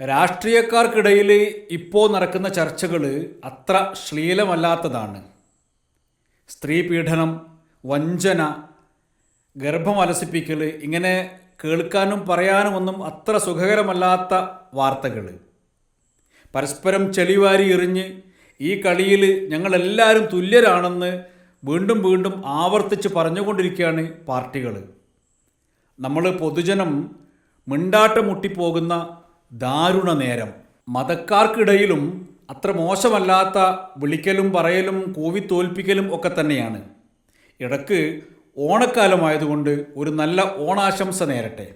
രാഷ്ട്രീയക്കാർക്കിടയിൽ ഇപ്പോൾ നടക്കുന്ന ചർച്ചകൾ അത്ര ശ്ലീലമല്ലാത്തതാണ്. സ്ത്രീ പീഡനം, വഞ്ചന, ഗർഭമലസിപ്പിക്കൽ, ഇങ്ങനെ കേൾക്കാനും പറയാനും ഒന്നും അത്ര സുഖകരമല്ലാത്ത വാർത്തകൾ. പരസ്പരം ചെളിവാരി എറിഞ്ഞ് ഈ കളിയിൽ ഞങ്ങളെല്ലാവരും തുല്യരാണെന്ന് വീണ്ടും വീണ്ടും ആവർത്തിച്ച് പറഞ്ഞുകൊണ്ടിരിക്കുകയാണ് പാർട്ടികൾ. നമ്മൾ പൊതുജനം മിണ്ടാട്ടം മുട്ടിപ്പോകുന്ന ദാരുണ നേരം. മതക്കാർക്കിടയിലും അത്ര മോശമല്ലാത്ത വിളിക്കലും പറയലും കൂവിത്തോൽപ്പിക്കലും ഒക്കെ തന്നെയാണ്. ഇടയ്ക്ക് ഓണക്കാലമായതുകൊണ്ട് ഒരു നല്ല ഓണാശംസ നേരട്ടെ.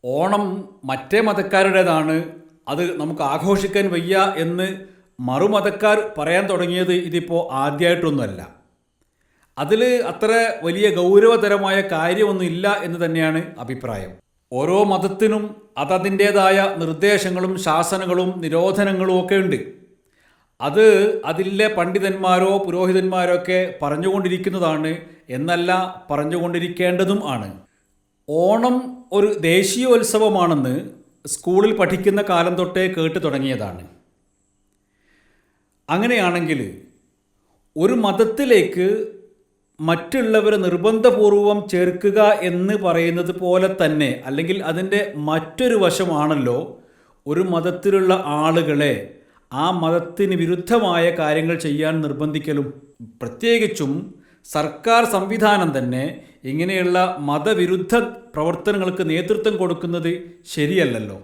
ഓണം മറ്റേ മതക്കാരുടേതാണ്, അത് നമുക്ക് ആഘോഷിക്കാൻ വയ്യ എന്ന് മറുമതക്കാർ പറയാൻ തുടങ്ങിയത് ഇതിപ്പോൾ ആദ്യമായിട്ടൊന്നുമല്ല. അതിൽ അത്ര വലിയ ഗൗരവതരമായ കാര്യമൊന്നുമില്ല എന്ന് തന്നെയാണ് അഭിപ്രായം. ഓരോ മതത്തിനും അതതിൻ്റേതായ നിർദ്ദേശങ്ങളും ശാസനകളും നിരോധനങ്ങളും ഒക്കെ ഉണ്ട്. അത് അതിലെ പണ്ഡിതന്മാരോ പുരോഹിതന്മാരോ ഒക്കെ പറഞ്ഞുകൊണ്ടിരിക്കുന്നതാണ് എന്നല്ല, പറഞ്ഞുകൊണ്ടിരിക്കേണ്ടതും ആണ്. ഓണം ഒരു ദേശീയോത്സവമാണെന്ന് സ്കൂളിൽ പഠിക്കുന്ന കാലം തൊട്ടേ കേട്ട് തുടങ്ങിയതാണ്. അങ്ങനെയാണെങ്കിൽ ഒരു മതത്തിലേക്ക് മറ്റുള്ളവരെ നിർബന്ധപൂർവം ചേർക്കുക എന്ന് പറയുന്നത് പോലെ തന്നെ, അല്ലെങ്കിൽ അതിൻ്റെ മറ്റൊരു വശമാണല്ലോ ഒരു മതത്തിലുള്ള ആളുകളെ ആ മതത്തിന് വിരുദ്ധമായ കാര്യങ്ങൾ ചെയ്യാൻ നിർബന്ധിക്കലും. പ്രത്യേകിച്ചും സർക്കാർ സംവിധാനം തന്നെ ഇങ്ങനെയുള്ള മതവിരുദ്ധ പ്രവർത്തനങ്ങൾക്ക് നേതൃത്വം കൊടുക്കുന്നത് ശരിയല്ലല്ലോ.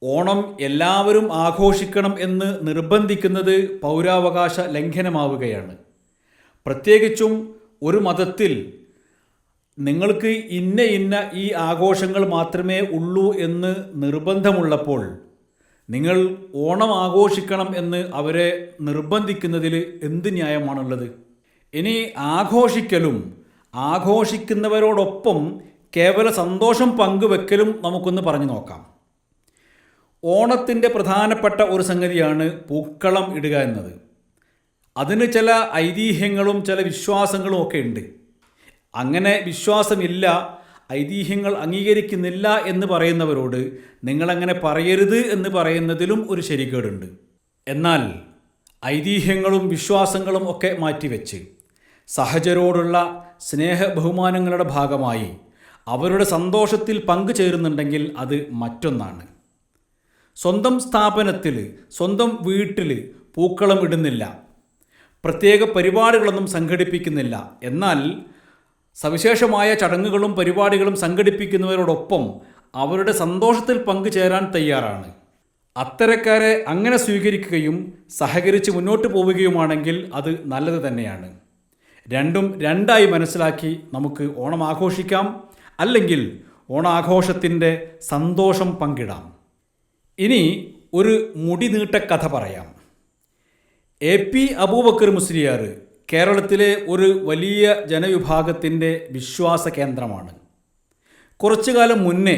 ഓണം എല്ലാവരും ആഘോഷിക്കണം എന്ന് നിർബന്ധിക്കുന്നത് പൗരാവകാശ ലംഘനമാവുകയാണ്. പ്രത്യേകിച്ചും ഒരു മതത്തിൽ നിങ്ങൾക്ക് ഇന്ന ഈ ആഘോഷങ്ങൾ മാത്രമേ ഉള്ളൂ എന്ന് നിർബന്ധമുള്ളപ്പോൾ നിങ്ങൾ ഓണം ആഘോഷിക്കണം എന്ന് അവരെ നിർബന്ധിക്കുന്നതിൽ എന്ത് ന്യായമാണുള്ളത്? ഇനി ആഘോഷിക്കലും ആഘോഷിക്കുന്നവരോടൊപ്പം കേവല സന്തോഷം പങ്കുവെക്കലും നമുക്കൊന്ന് പറഞ്ഞു നോക്കാം. ഓണത്തിൻ്റെ പ്രധാനപ്പെട്ട ഒരു സംഗതിയാണ് പൂക്കളം ഇടുക എന്നത്. അതിന് ചില ഐതിഹ്യങ്ങളും ചില വിശ്വാസങ്ങളും ഒക്കെ ഉണ്ട്. അങ്ങനെ വിശ്വാസമില്ല, ഐതിഹ്യങ്ങൾ അംഗീകരിക്കുന്നില്ല എന്ന് പറയുന്നവരോട് നിങ്ങളങ്ങനെ പറയരുത് എന്ന് പറയുന്നതിലും ഒരു ശരികേടുണ്ട്. എന്നാൽ ഐതിഹ്യങ്ങളും വിശ്വാസങ്ങളും ഒക്കെ മാറ്റിവെച്ച് സഹചരോടുള്ള സ്നേഹ ബഹുമാനങ്ങളുടെ ഭാഗമായി അവരുടെ സന്തോഷത്തിൽ പങ്കുചേരുന്നുണ്ടെങ്കിൽ അത് മറ്റൊന്നാണ്. സ്വന്തം സ്ഥാപനത്തിൽ, സ്വന്തം വീട്ടിൽ പൂക്കളം ഇടുന്നില്ല, പ്രത്യേക പരിപാടികളൊന്നും സംഘടിപ്പിക്കുന്നില്ല, എന്നാൽ സവിശേഷമായ ചടങ്ങുകളും പരിപാടികളും സംഘടിപ്പിക്കുന്നവരോടൊപ്പം അവരുടെ സന്തോഷത്തിൽ പങ്കുചേരാൻ തയ്യാറാണ്. അത്തരക്കാരെ അങ്ങനെ സ്വീകരിക്കുകയും സഹകരിച്ച് മുന്നോട്ട് പോവുകയുമാണെങ്കിൽ അത് നല്ലത് തന്നെയാണ്. രണ്ടും രണ്ടായി മനസ്സിലാക്കി നമുക്ക് ഓണം ആഘോഷിക്കാം, അല്ലെങ്കിൽ ഓണാഘോഷത്തിൻ്റെ സന്തോഷം പങ്കിടാം. ഇനി ഒരു മുടി നീട്ട കഥ പറയാം. AP അബൂബക്കർ മുസ്ലിയാർ കേരളത്തിലെ ഒരു വലിയ ജനവിഭാഗത്തിൻ്റെ വിശ്വാസ കേന്ദ്രമാണ്. കുറച്ചു കാലം മുന്നേ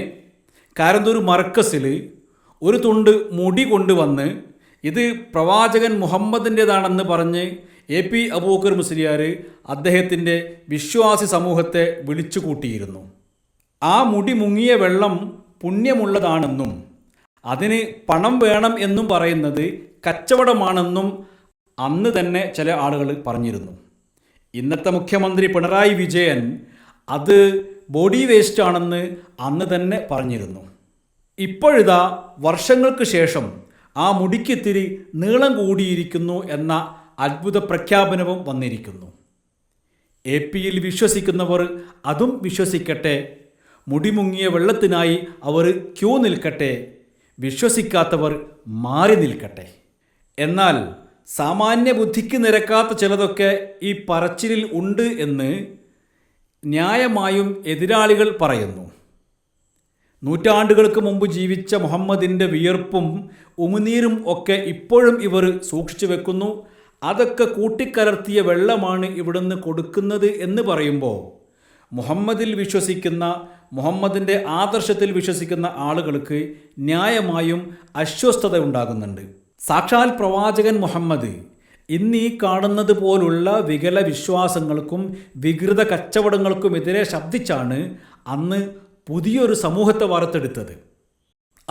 കാരന്തൂർ മർക്കസിൽ ഒരു തുണ്ട് മുടി കൊണ്ടുവന്ന് ഇത് പ്രവാചകൻ മുഹമ്മദിൻ്റേതാണെന്ന് പറഞ്ഞ് AP അബൂബക്കർ മുസ്ലിയാർ അദ്ദേഹത്തിൻ്റെ വിശ്വാസി സമൂഹത്തെ വിളിച്ചു കൂട്ടിയിരുന്നു. ആ മുടി മുങ്ങിയ വെള്ളം പുണ്യമുള്ളതാണെന്നും അതിന് പണം വേണം എന്നും പറയുന്നത് കച്ചവടമാണെന്നും അന്ന് തന്നെ ചില ആളുകൾ പറഞ്ഞിരുന്നു. ഇന്നത്തെ മുഖ്യമന്ത്രി പിണറായി വിജയൻ അത് ബോഡി വേസ്റ്റ് ആണെന്ന് അന്ന് തന്നെ പറഞ്ഞിരുന്നു. ഇപ്പോഴിതാ വർഷങ്ങൾക്ക് ശേഷം ആ മുടിക്കിത്തിരി നീളം കൂടിയിരിക്കുന്നു എന്ന അത്ഭുത പ്രഖ്യാപനവും വന്നിരിക്കുന്നു. AP-യിൽ വിശ്വസിക്കുന്നവർ അതും വിശ്വസിക്കട്ടെ, മുടിമുങ്ങിയ വെള്ളത്തിനായി അവർ ക്യൂ നിൽക്കട്ടെ, വിശ്വസിക്കാത്തവർ മാറി നിൽക്കട്ടെ. എന്നാൽ സാമാന്യ ബുദ്ധിക്ക് നിരക്കാത്ത ചിലതൊക്കെ ഈ പറച്ചിലിൽ ഉണ്ട് എന്ന് ന്യായമായും എതിരാളികൾ പറയുന്നു. നൂറ്റാണ്ടുകൾക്ക് മുമ്പ് ജീവിച്ച മുഹമ്മദിൻ്റെ വിയർപ്പും ഉമിനീരും ഒക്കെ ഇപ്പോഴും ഇവർ സൂക്ഷിച്ചു വെക്കുന്നു. അതൊക്കെ കൂട്ടിക്കലർത്തിയ വെള്ളമാണ് ഇവിടുന്ന് കൊടുക്കുന്നത് എന്ന് പറയുമ്പോൾ മുഹമ്മദിൽ വിശ്വസിക്കുന്ന, മുഹമ്മദിൻ്റെ ആദർശത്തിൽ വിശ്വസിക്കുന്ന ആളുകൾക്ക് ന്യായമായും അസ്വസ്ഥത ഉണ്ടാകുന്നുണ്ട്. സാക്ഷാൽ പ്രവാചകൻ മുഹമ്മദ് ഇന്നീ കാണുന്നത് പോലുള്ള വികല വിശ്വാസങ്ങൾക്കും വികൃത കച്ചവടങ്ങൾക്കുമെതിരെ ശബ്ദിച്ചാണ് അന്ന് പുതിയൊരു സമൂഹത്തെ വാർത്തെടുത്തത്.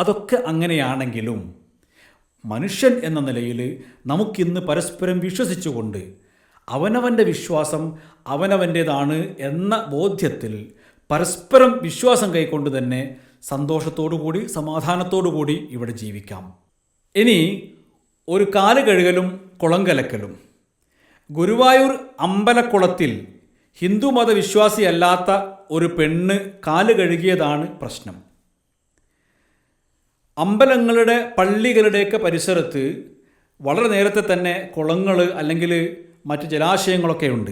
അതൊക്കെ അങ്ങനെയാണെങ്കിലും മനുഷ്യൻ എന്ന നിലയിൽ നമുക്കിന്ന് പരസ്പരം വിശ്വസിച്ചുകൊണ്ട് അവനവൻ്റെ വിശ്വാസം അവനവൻ്റേതാണ് എന്ന ബോധ്യത്തിൽ പരസ്പരം വിശ്വാസം കൈക്കൊണ്ട് തന്നെ സന്തോഷത്തോടുകൂടി സമാധാനത്തോടുകൂടി ഇവിടെ ജീവിക്കാം. ഇനി ഒരു കാല് കഴുകലും കുളം കലക്കലും. ഗുരുവായൂർ അമ്പലക്കുളത്തിൽ ഹിന്ദുമത വിശ്വാസിയല്ലാത്ത ഒരു പെണ്ണ് കാല് കഴുകിയതാണ് പ്രശ്നം. അമ്പലങ്ങളുടെ പള്ളികളുടെയൊക്കെ പരിസരത്ത് വളരെ നേരത്തെ തന്നെ കുളങ്ങൾ അല്ലെങ്കിൽ മറ്റ് ജലാശയങ്ങളൊക്കെ ഉണ്ട്.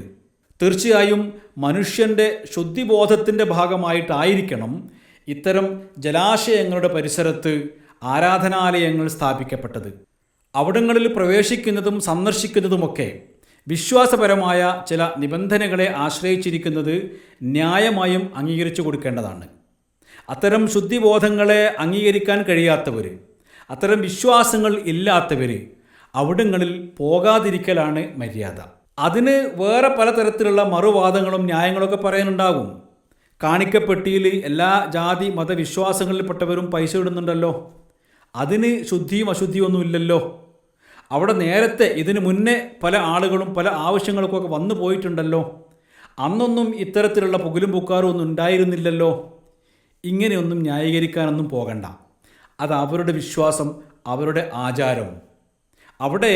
തീർച്ചയായും മനുഷ്യൻ്റെ ശുദ്ധിബോധത്തിൻ്റെ ഭാഗമായിട്ടായിരിക്കണം ഇത്തരം ജലാശയങ്ങളുടെ പരിസരത്ത് ആരാധനാലയങ്ങൾ സ്ഥാപിക്കപ്പെട്ടത്. അവിടങ്ങളിൽ പ്രവേശിക്കുന്നതും സന്ദർശിക്കുന്നതുമൊക്കെ വിശ്വാസപരമായ ചില നിബന്ധനകളെ ആശ്രയിച്ചിരിക്കുന്നത് ന്യായമായും അംഗീകരിച്ചു കൊടുക്കേണ്ടതാണ്. അത്തരം ശുദ്ധിബോധങ്ങളെ അംഗീകരിക്കാൻ കഴിയാത്തവർ, അത്തരം വിശ്വാസങ്ങൾ ഇല്ലാത്തവർ അവിടങ്ങളിൽ പോകാതിരിക്കലാണ് മര്യാദ. അതിന് വേറെ പലതരത്തിലുള്ള മറുവാദങ്ങളും ന്യായങ്ങളൊക്കെ പറയാനുണ്ടാകും. കാണിക്കപ്പെട്ടിയിൽ എല്ലാ ജാതി മതവിശ്വാസങ്ങളിൽപ്പെട്ടവരും പൈസ ഇടുന്നുണ്ടല്ലോ, അതിന് ശുദ്ധിയും അശുദ്ധിയും ഒന്നുമില്ലല്ലോ. അവിടെ നേരത്തെ ഇതിനു മുന്നേ പല ആളുകളും പല ആവശ്യങ്ങൾക്കൊക്കെ വന്നു പോയിട്ടുണ്ടല്ലോ, അന്നൊന്നും ഇത്തരത്തിലുള്ള പുകലും പുക്കാറും ഒന്നും ഉണ്ടായിരുന്നില്ലല്ലോ. ഇങ്ങനെയൊന്നും ന്യായീകരിക്കാനൊന്നും പോകണ്ട. അത് അവരുടെ വിശ്വാസം, അവരുടെ ആചാരം. അവിടെ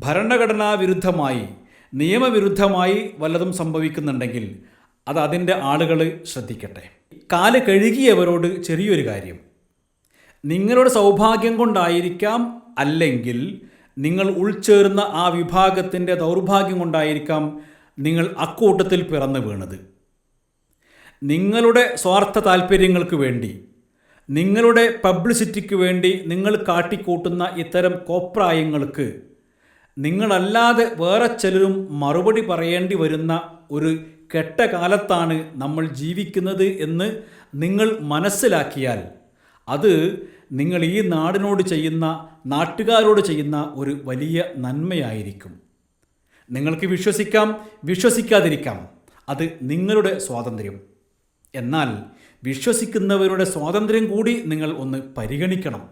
ഭരണഘടനാ വിരുദ്ധമായി നിയമവിരുദ്ധമായി വല്ലതും സംഭവിക്കുന്നുണ്ടെങ്കിൽ അത് അതിൻ്റെ ആളുകൾ ശ്രദ്ധിക്കട്ടെ. കാല് കഴുകിയവരോട് ചെറിയൊരു കാര്യം, നിങ്ങളുടെ സൗഭാഗ്യം കൊണ്ടായിരിക്കാം, അല്ലെങ്കിൽ നിങ്ങൾ ഉൾച്ചേർന്ന ആ വിഭാഗത്തിൻ്റെ ദൗർഭാഗ്യം കൊണ്ടായിരിക്കാം നിങ്ങൾ അക്കൂട്ടത്തിൽ പിറന്നു വീണത്. നിങ്ങളുടെ സ്വാർത്ഥ താല്പര്യങ്ങൾക്ക് വേണ്ടി, നിങ്ങളുടെ പബ്ലിസിറ്റിക്ക് വേണ്ടി നിങ്ങൾ കാട്ടിക്കൂട്ടുന്ന ഇത്തരം കോപ്രായങ്ങൾക്ക് നിങ്ങളല്ലാതെ വേറെ ചിലരും മറുപടി പറയേണ്ടി വരുന്ന ഒരു കെട്ട കാലത്താണ് നമ്മൾ ജീവിക്കുന്നത് എന്ന് നിങ്ങൾ മനസ്സിലാക്കിയാൽ അത് നിങ്ങൾ ഈ നാടിനോട് ചെയ്യുന്ന, നാട്ടുകാരോട് ചെയ്യുന്ന ഒരു വലിയ നന്മയായിരിക്കും. നിങ്ങൾക്ക് വിശ്വസിക്കാം, വിശ്വസിക്കാതിരിക്കാം, അത് നിങ്ങളുടെ സ്വാതന്ത്ര്യം. എന്നാൽ വിശ്വസിക്കുന്നവരുടെ സ്വാതന്ത്ര്യം കൂടി നിങ്ങൾ ഒന്ന് പരിഗണിക്കണം.